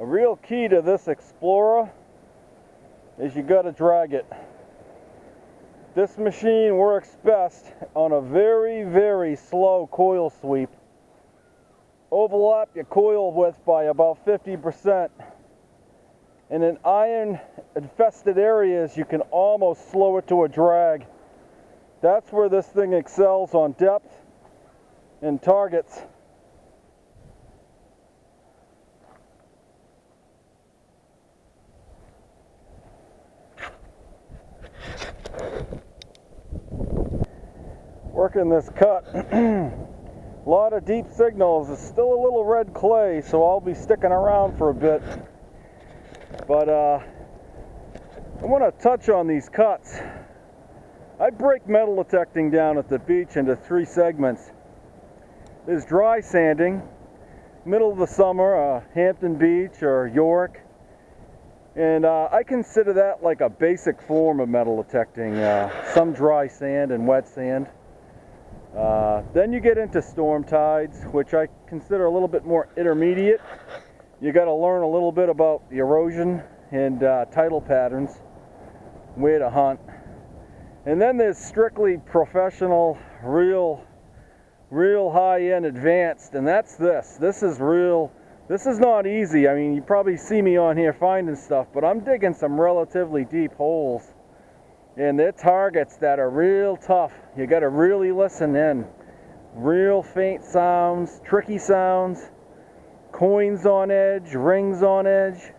A real key to this Explorer is you got to drag it. This machine works best on a very, very slow coil sweep. Overlap your coil width by about 50%. And in iron infested areas, you can almost slow it to a drag. That's where this thing excels on depth and targets. Working this cut, a lot of deep signals. It's still a little red clay, so I'll be sticking around for a bit. But I want to touch on these cuts. I break metal detecting down at the beach into 3 segments. There's dry sanding, middle of the summer, Hampton Beach or York. And I consider that like a basic form of metal detecting, some dry sand and wet sand. Then you get into storm tides, which I consider a little bit more intermediate. You got to learn a little bit about the erosion and tidal patterns, where to hunt. And then there's strictly professional, real high-end advanced, and that's this. This is real. This is not easy. I mean, you probably see me on here finding stuff, but I'm digging some relatively deep holes. And they're targets that are real tough. You got to really listen in. Real faint sounds, tricky sounds, coins on edge, rings on edge.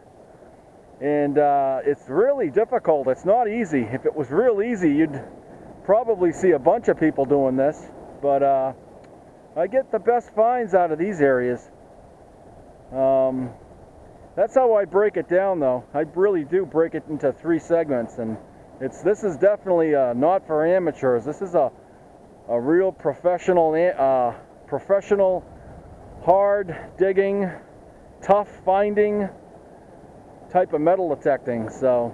And it's really difficult. It's not easy. If it was real easy, you'd probably see a bunch of people doing this. But I get the best finds out of these areas. That's how I break it down, though. I really do break it into 3 segments, and this is definitely not for amateurs. This is a real professional, hard digging, tough finding type of metal detecting. So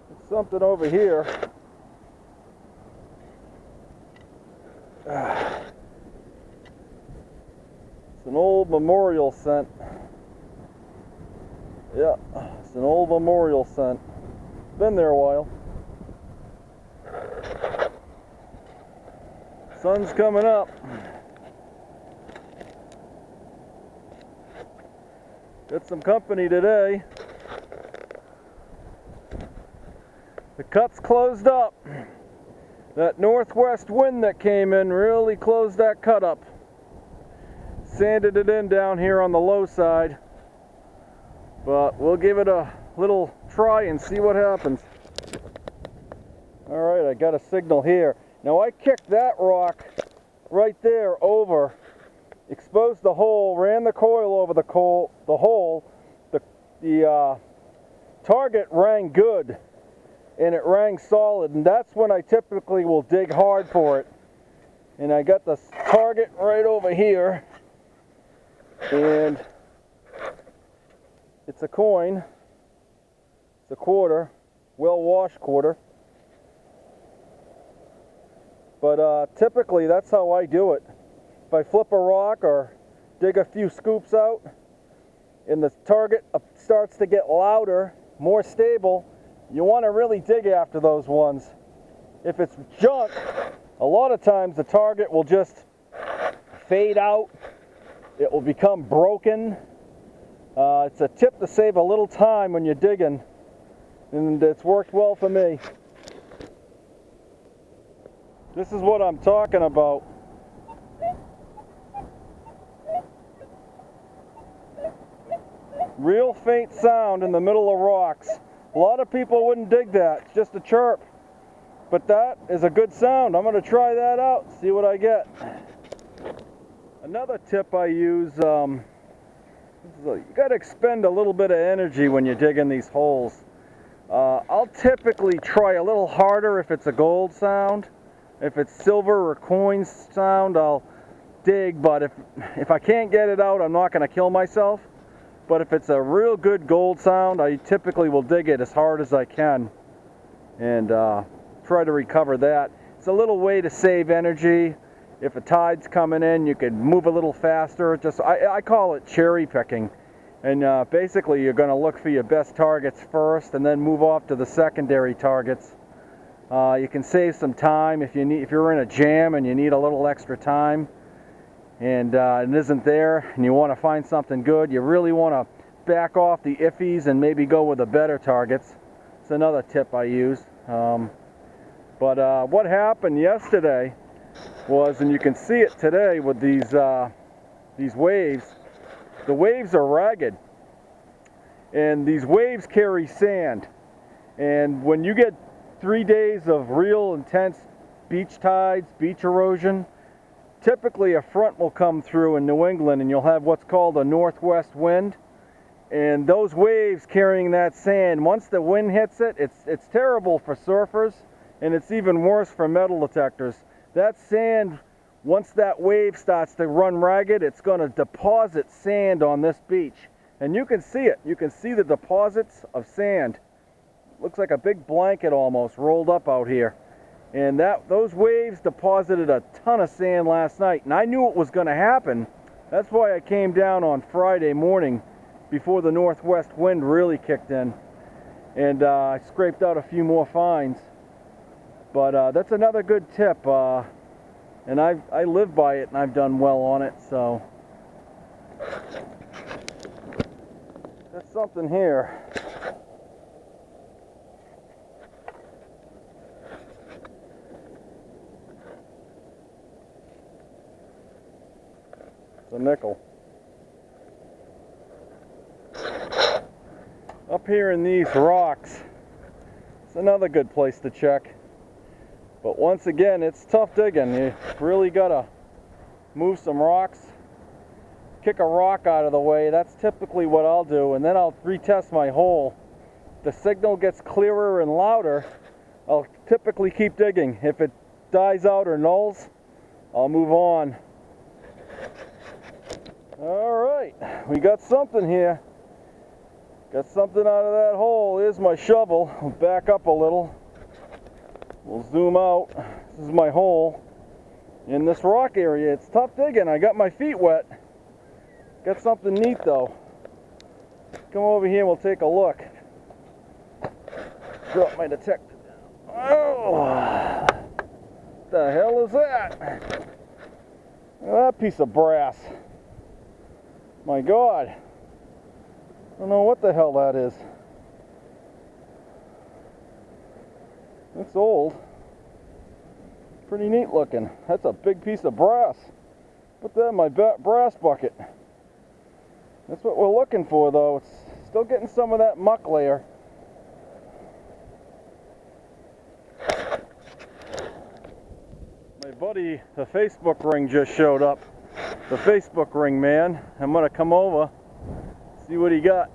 there's something over here. It's an old memorial scent. Yeah, it's an old memorial scent. Been there a while. Sun's coming up. Got some company today. The cut's closed up. That northwest wind that came in really closed that cut up. Sanded it in down here on the low side. But we'll give it a little try and see what happens. Alright, I got a signal here. Now I kicked that rock right there over, exposed the hole, ran the coil over the hole. The target rang good, and it rang solid, and that's when I typically will dig hard for it. And I got the target right over here, and it's a coin. It's a quarter, well-washed quarter. But typically that's how I do it. If I flip a rock or dig a few scoops out and the target starts to get louder, more stable, you want to really dig after those ones. If it's junk, a lot of times the target will just fade out. It will become broken. It's a tip to save a little time when you're digging, and it's worked well for me. This is what I'm talking about. Real faint sound in the middle of rocks. A lot of people wouldn't dig that, it's just a chirp. But that is a good sound. I'm going to try that out, see what I get. Another tip I use, you got to expend a little bit of energy when you're digging these holes. I'll typically try a little harder if it's a gold sound. If it's silver or coin sound, I'll dig, but if I can't get it out, I'm not going to kill myself. But if it's a real good gold sound, I typically will dig it as hard as I can and try to recover that. It's a little way to save energy. if a tide's coming in, you could move a little faster. I call it cherry picking. And basically you're going to look for your best targets first and then move off to the secondary targets. You can save some time if you're in a jam and you need a little extra time and it isn't there and you want to find something good. You really want to back off the iffies and maybe go with the better targets. It's another tip I use. But what happened yesterday was, and you can see it today with these waves, the waves are ragged, and these waves carry sand. And when you get 3 days of real intense beach tides, beach erosion, typically a front will come through in New England and you'll have what's called a northwest wind. And those waves carrying that sand, once the wind hits it, it's terrible for surfers, and it's even worse for metal detectors. That sand, once that wave starts to run ragged, it's going to deposit sand on this beach. And you can see it. You can see the deposits of sand. Looks like a big blanket almost rolled up out here. And those waves deposited a ton of sand last night. And I knew it was going to happen. That's why I came down on Friday morning before the northwest wind really kicked in. And I scraped out a few more finds. But that's another good tip. And I live by it and I've done well on it, so. That's something here. It's a nickel. Up here in these rocks, it's another good place to check. But once again, it's tough digging. You really gotta move some rocks, kick a rock out of the way. That's typically what I'll do, and then I'll retest my hole. If the signal gets clearer and louder, I'll typically keep digging. If it dies out or nulls, I'll move on. All right, we got something here. Got something out of that hole. Here's my shovel. I'll back up a little. We'll zoom out. This is my hole in this rock area. It's tough digging. I got my feet wet. Got something neat though. Come over here and we'll take a look. Drop my detector down. Oh! What the hell is that? Look at that piece of brass. My God. I don't know what the hell that is. It's old. Pretty neat looking. That's a big piece of brass. Put that in my brass bucket. That's what we're looking for though. It's still getting some of that muck layer. My buddy, the Facebook ring just showed up. The Facebook ring man. I'm gonna come over, see what he got.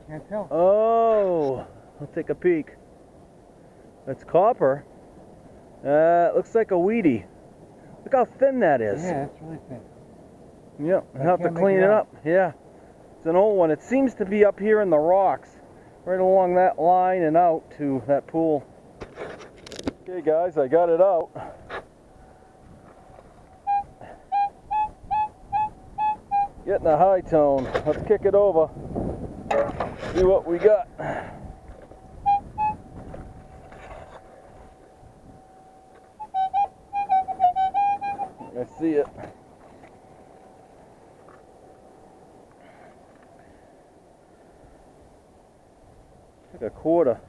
Can't tell. Oh, I'll take a peek. That's copper. It looks like a weedy. Look how thin that is. Yeah, it's really thin. Yep, I have to clean it up. Yeah, it's an old one. It seems to be up here in the rocks, right along that line and out to that pool. Okay guys, I got it out. Getting a high tone. Let's kick it over. See what we got. I see it. Like a quarter.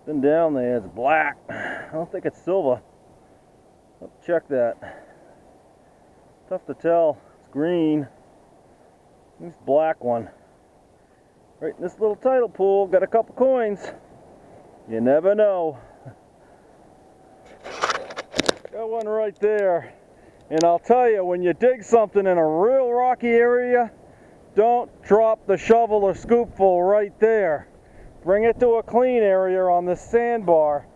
Been down there. It's black. I don't think it's silver. Let's check that. Tough to tell. It's green. This black one. Right in this little tidal pool. Got a couple coins. You never know. Got one right there. And I'll tell you, when you dig something in a real rocky area, don't drop the shovel or scoopful right there. Bring it to a clean area on this sandbar,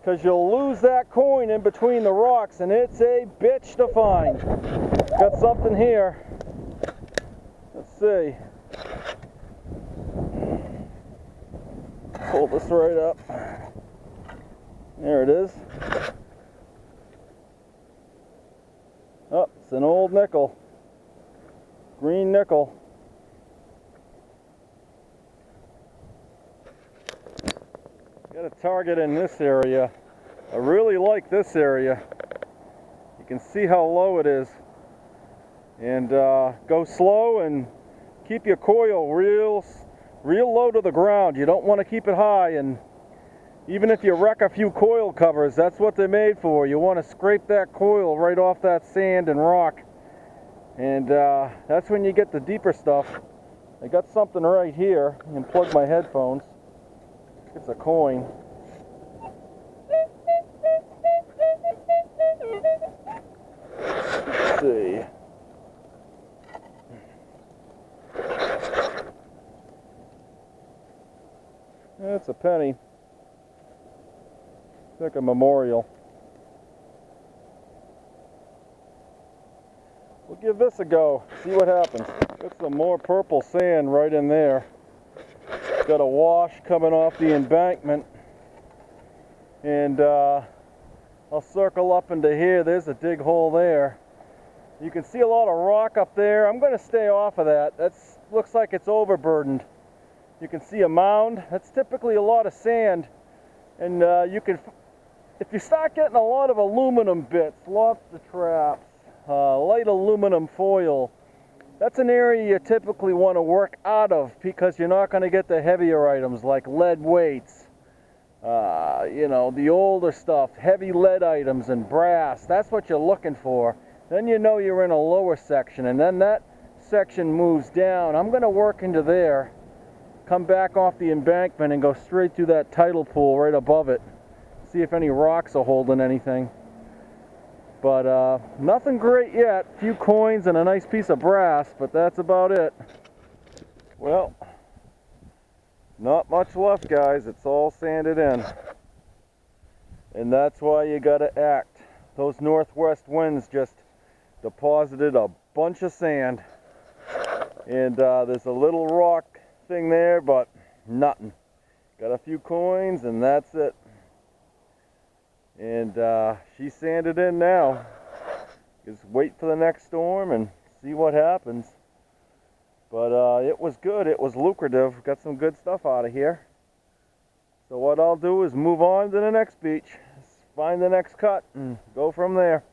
because you'll lose that coin in between the rocks, and it's a bitch to find. Got something here. Let's see. Pull this right up. There it is. Oh, it's an old nickel. Green nickel. Got a target in this area. I really like this area. You can see how low it is. And go slow and keep your coil real low to the ground. You don't want to keep it high, and even if you wreck a few coil covers, that's what they're made for. You want to scrape that coil right off that sand and rock, and that's when you get the deeper stuff. I got something right here. I can plug my headphones. It's a coin. Let's see. That's a penny. It's like a memorial. We'll give this a go, see what happens. Got some more purple sand right in there. Got a wash coming off the embankment. And I'll circle up into here. There's a dig hole there. You can see a lot of rock up there. I'm going to stay off of that. That looks like it's overburdened. You can see a mound. That's typically a lot of sand. And if you start getting a lot of aluminum bits, lobster traps, light aluminum foil, that's an area you typically want to work out of, because you're not going to get the heavier items like lead weights, you know, the older stuff, heavy lead items and brass. That's what you're looking for. Then you know you're in a lower section, and then that section moves down. I'm going to work into there, come back off the embankment and go straight through that tidal pool right above it. See if any rocks are holding anything. But nothing great yet. A few coins and a nice piece of brass, but that's about it. Well, not much left, guys. It's all sanded in. And that's why you gotta act. Those northwest winds just deposited a bunch of sand. And there's a little rock thing there, but nothing. Got a few coins and that's it. And she's sanded in now. Just wait for the next storm and see what happens. But it was good. It was lucrative. Got some good stuff out of here. So what I'll do is move on to the next beach, find the next cut, and go from there.